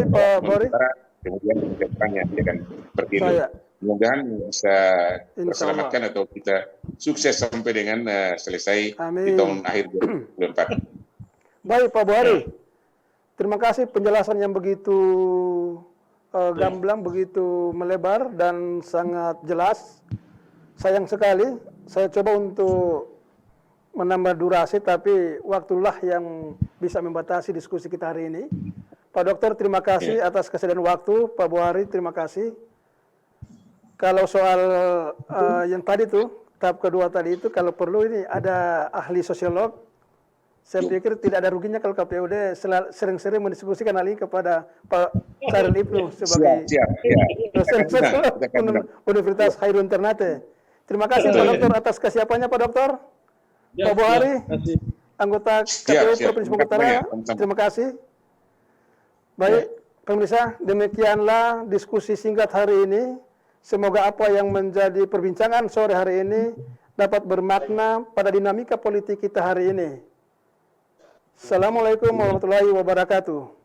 kemudian ke depannya dia akan bertindak. Saya. Mudah-mudahan bisa Insya terselamatkan atau kita sukses sampai dengan selesai di Amin. tahun akhir 2024. Baik Pak Buhari, terima kasih penjelasan yang begitu gamblang, begitu melebar dan sangat jelas. Sayang sekali, saya coba untuk menambah durasi, tapi waktulah yang bisa membatasi diskusi kita hari ini. Pak Dokter, terima kasih atas kesediaan waktu. Pak Buhari, terima kasih. Kalau soal yang tadi tuh, tahap kedua tadi itu, kalau perlu ini ada ahli sosiolog, saya pikir tidak ada ruginya kalau KPUD sering-sering mendiskusikan hal ini kepada Pak Sahrul Ibnu sebagai dosen sosiolog Universitas Hairun Ternate. Terima kasih Pak Dokter atas kesiapannya Pak Dokter. Pak Buhari, anggota KPU Provinsi Maluku Utara, terima kasih. Baik, pemirsa, demikianlah diskusi singkat hari ini. Semoga apa yang menjadi perbincangan sore hari ini dapat bermakna pada dinamika politik kita hari ini. Assalamualaikum warahmatullahi wabarakatuh.